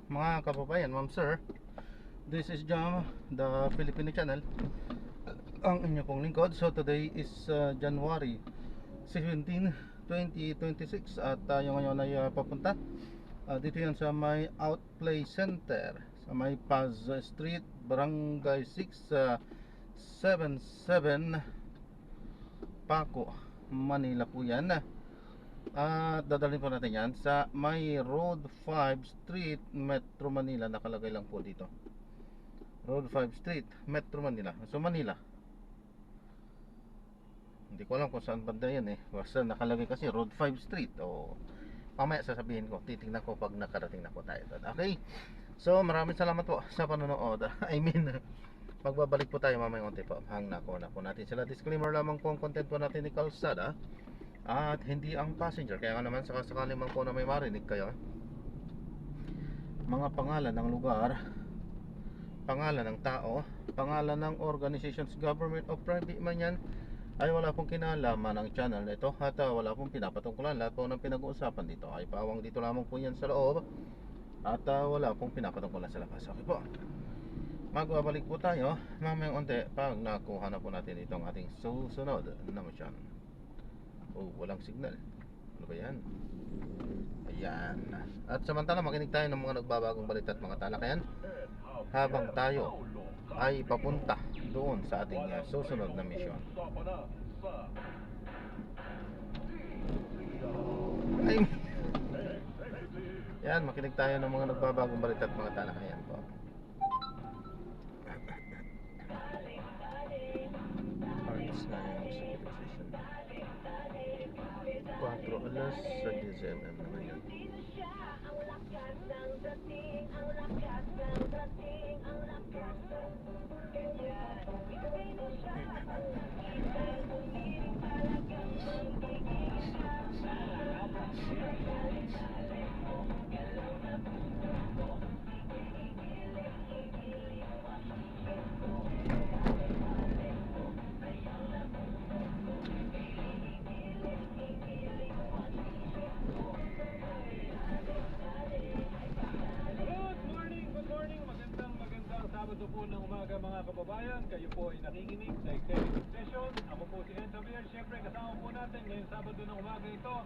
mga kababayan, ma'am sir. This is Jam, the Filipino channel. Ang inyo pong lingkod. So today is January 17, 2026. At tayo ngayon ay papunta dito yan sa may Outplay Center sa may Paz Street, Barangay 677 Paco, Manila po yan. At dadalhin po natin yan sa may Road 5 Street, Metro Manila. Nakalagay lang po dito Road 5 Street, Metro Manila. So Manila, hindi ko alam kung saan banda yan eh. Basta nakalagay kasi Road 5 Street. O mamaya sasabihin ko, titingnan ko pag nakarating na po tayo doon. Okay, so maraming salamat po sa panonood. I mean, magbabalik po tayo mamaya konti po. Hang na po natin sila. Disclaimer lamang po ang content po natin ni Kalsada at hindi ang passenger. Kaya naman sakasakali man po na may marinig kayo, mga pangalan ng lugar, pangalan ng tao, pangalan ng organizations, government o private man yan, ay wala pong kinalaman ng channel nito at wala pong pinapatungkulan. Lahat po ng pinag-uusapan dito ay pawang dito lamang po yan sa loob at wala pong pinapatungkulan sa labas. Okay po, magbabalik po tayo mamayang onte pag nakuha na po natin itong ating susunod na mission. Oh, walang signal. Ano ba yan? Ayan. At samantala makinig tayo ng mga nagbabagong balita at mga talakayan habang tayo ay papunta doon sa ating susunod na mission. Ay, yan, makinig tayo ng mga nagbabagong balita at mga talakayan po. Parts na yung civilization 4 alas sa DZMM naman yun. Sabado po ng umaga mga kababayan, kayo po ay nakikinig sa executive session. Ako po si Ed Javier. Siyempre kasama po natin ngayong Sabado ng umaga ito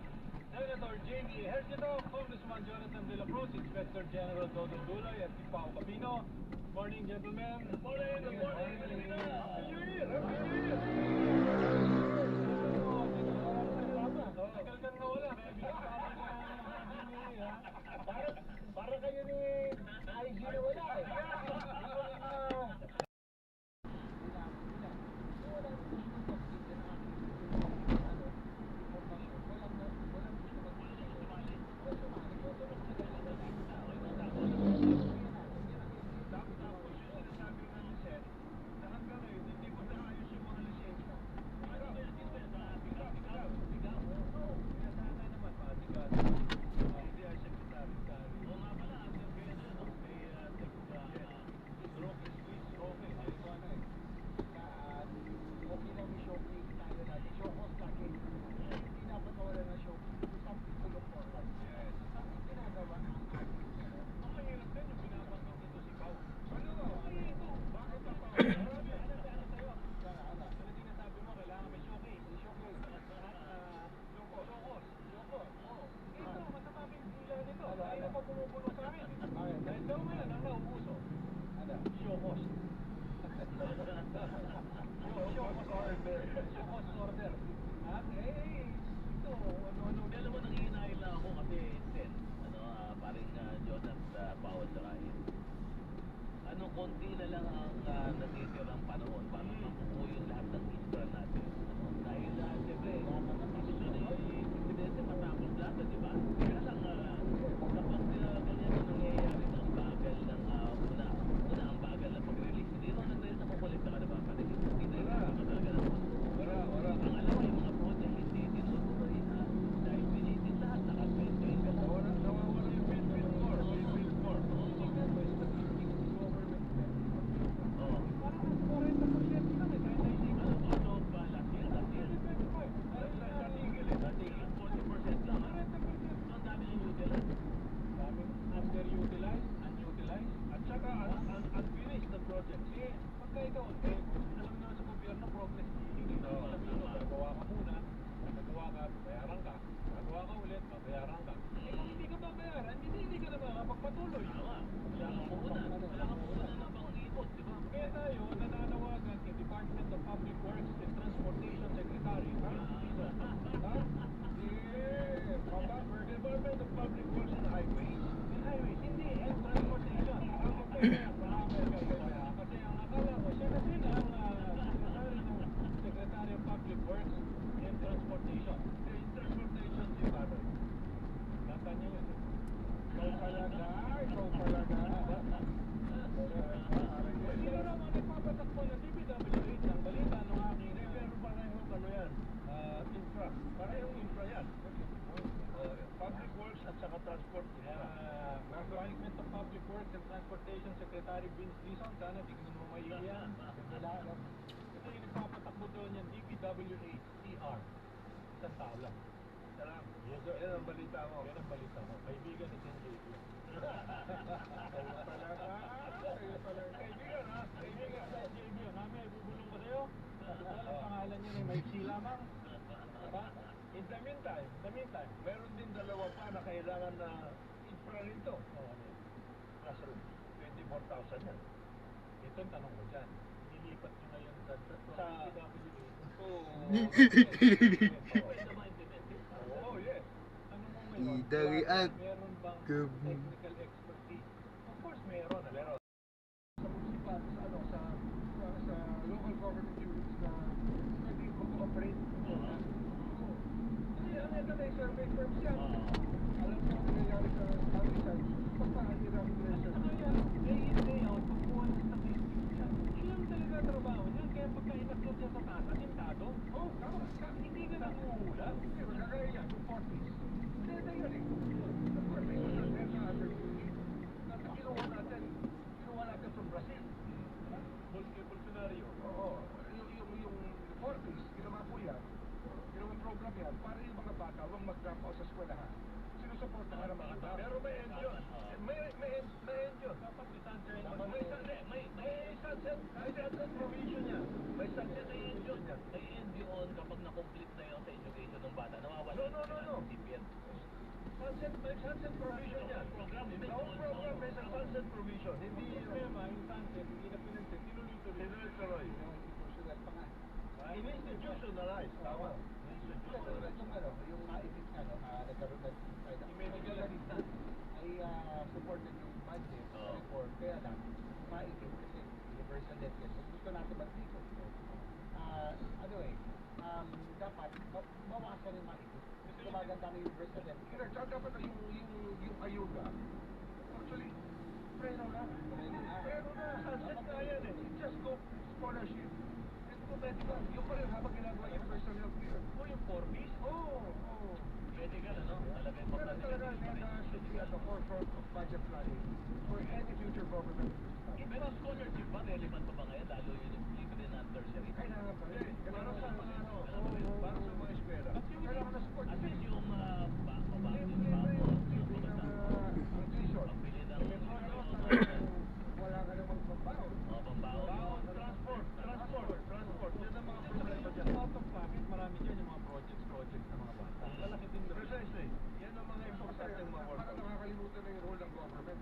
Senator J.B. Ejercito, Congressman Jonathan De La Cruz, Inspector General Dodong Dulay at si Pao Capino. Morning gentlemen. Good morning. Good morning. Happy New Year. Happy New Year. Tagal kang nawala. Kaya binigyan ko Happy New Year. Para kayo ni IG na wala eh. Konti na lang ang natitirang panahon para makukuha yung lahat ng istra natin. Dahil siyempre, gusto na yung presidente matapos lahat, di ba? Kaya lang, kapag ganyan na nangyayari ng bagal ng una ang bagal ng pag-release. Hindi naman tayo sa kukulit na ba? Kasi hindi tayo talaga ng ang alam mo, yung mga project hindi tinutuloy na dahil pinitin lahat, nakaspend ka lang. Nawawala yung bid score. Parang 40% lang eh. projects. Eh, pagka ikaw, alam naman sa gobyerno, progress hindi na Oo, sabihin mo, tama. gagawa ka muna, nagawa ka, bayaran ka, nagawa ka ulit, babayaran ka. Eh kung hindi ka babayaran, hindi ka na makakapagpatuloy. Tama. Wala kang puhunan. Wala kang puhunan na pang-ikot, di ba? Kaya tayo nananawagan kay Department of Public Works and Transportation Secretary. Ha? Ha? Department of Public Works and Highways. And Highways, hindi. And Transportation. Kasi ang akala ko, siya kasi na ang Secretary of Public Works and Transportation. Yung Transportation si Baroy. Tanda niyo yun. Ikaw talaga. Hindi na naman nagpapatakbo ng DPWH ng balita ng aking pero parehong ano yan, infra. Parehong infra yan. Public Works at saka Transport. Department of Public Works and Transportation Secretary Vince Dizon, sana tignan mo maigi yan. Kasi yung nagpapatakbo doon yan, DPWH, CR. Isang tao lang. Yes, sir. Yan ang balita mo. Yan ang balita mo. Kaibigan ni Jen JP. Kaibigan ha? Kaibigan. JB, namin ay bubulong ko sa'yo. Ang pangalan niya ay Mike C. lamang. Diba? In the meantime, meron din dalawa pa na kailangan na infra nito. Classroom. 24,000 yan. Ito ang tanong ko dyan. Nilipat nyo ngayon sa DPWH. Oh, yes. Ano mo ngayon? Idarian. Meron bang Gab- technical expertise? Of course, meron. Sa municipal, sa local government units na pwede mag-cooperate. Kasi ano yan may survey firms yan. Alam mo ang nangyayari sa countryside. Pagpahirap nila sa ano yan? Day in, day out, pagkuha ng statistics yan. Yun talaga trabaho niyan. Kaya pagka inaklot niya sa taas, asintado. Oh, tama. Hindi ka nanguhula. Hindi, magkakaya yan. Yung 40s. Hindi, yun eh. Of course, may mga na other units na kinuha natin from Brazil. Bolsonaro. Oo. Yung 40s, ginawa po yan. Ginawang program yan para yung mga bata huwag mag-drop out sa eskwelahan. Sinusuportahan ng mga tao. Pero may end yun. May end yun. Dapat may sunset provision yan. May sunset na end yun yan. May end yun kapag na-complete na yun sa education ng bata. Nawawala No. CPN. May sunset provision yan. The whole program may sunset provision. Hindi yung sunset, hindi na pinansin. Tinuloy-tuloy. Institutionalized. Tama. Yung naipit nagkaroon ng Medical assistance. ay supported yung budget reform. Kaya lang, maipit kasi universal debt care. So gusto natin dito. Dapat bawasan yung maipit. Kasi gumaganda ng universal debt care. Dapat yung ayuda. Actually, preno na. Sunset na yan eh. Just go scholarship. Medical. Yung pa rin habang ginagawa yung personal health care. O yung 4Bs? Oo. Medical, ano? Talaga yung Pero talaga, should be at the forefront of budget planning for any future government. Pero scholarship ba? Relevant pa ba ngayon? Lalo yun yung libre na tertiary. Kailangan pa rin. Para sa mga para sa mga eskwela. Kailangan na support. At least yung pabangin Libre pa yung tuition. pagbili ng Wala ka namang pambaon. pambaon. Transport. Yan ang mga problema dyan. Out of pocket, marami dyan yung mga projects ng mga bata. Lalaki din na. Precisely. Yan ang mga importante mga work. Baka nakakalimutan na yung role ng government.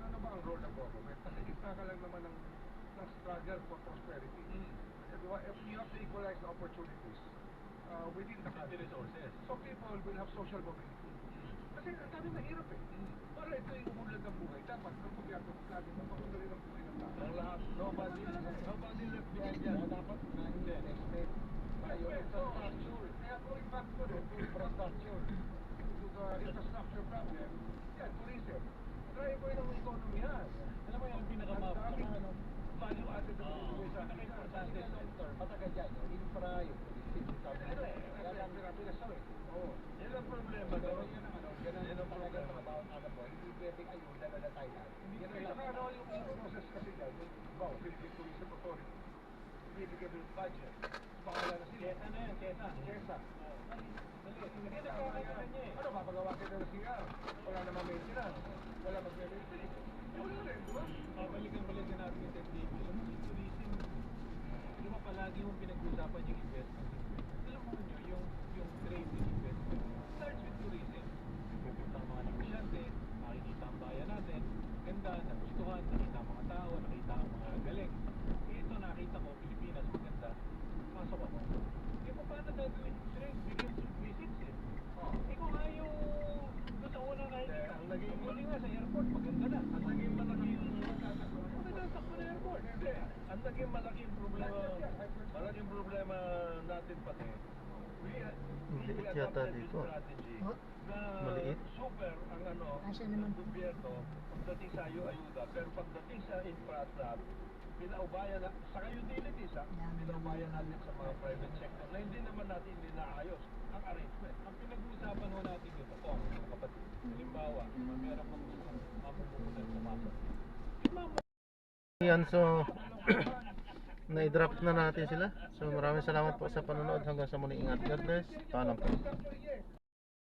Ano ba ang role ng government? Nakikita ka lang naman ng struggle for prosperity. If you have to equalize the opportunities within the country resources. So people will have social mobility. Kasi ang dami mahirap eh. Para ito yung umulad ng buhay. Dapat ang gobyerno lagi magpapadali ng buhay ng tao. Ang lahat. Nobody left behind yan. Dapat na-expect tayo infrastructure. Kaya going back to infrastructure. To the infrastructure problem. Yan, tourism. Driver ng economy yan. Alam mo yan, ang pinakamapag value added ng economy sa akin. Importante. Matagal yan. Infra, yung tourism. Kaya lang pinapilasaw eh. Oo. Yan ang problema. Yan ang talagang mga bawat alam mo. Hindi pwedeng ayuda na Thailand. Saka ano yung process kasi dyan, yung Philippine Tourism Authority, binibigyan mo yung budget, bahala na sila. Kesa na yan, kesa. Hindi nakakaya na niya eh. Ano, papagawa kita ng CR, wala naman maintenance, wala mag-maintenance. Yung wala rin, di ba? Balikan natin yung pinag-uusapan yung investment. Alam mo nyo, yung trade in investment starts with tourism. Pupunta ang mga negosyante, makikita ang bayan natin, ganda, nagustuhan, nakita ang mga tao, nakita ang mga galing. Ito nakita ko, Pilipinas, maganda, pasok ako. Eh, paano gagawin? Trade begins with visits eh. Ikaw nga yung doon sa unang nakikita. Ang naging- Huli nga sa airport, maganda na. Ang naging malaking Nagtatakbo na airport. Hindi, ang naging malaking problema natin pati, Maliit we yata adopted dito. this strategy na Maliit. super ang Asya ng naman. gobyerno pagdating sa ayuda, pero pagdating sa infrastructure, pinaubayan na, sa utilities pinaubayan natin sa mga private sector na hindi naman natin inaayos ang arrangement. Ang pinag-uusapan ho natin dito, mga kapatid. Halimbawa, meron kang gustong mamumunan pumasok. Yan, so na-drop na natin sila. So maraming salamat po sa panonood. Hanggang sa muli, ingat. God bless. Paalam po.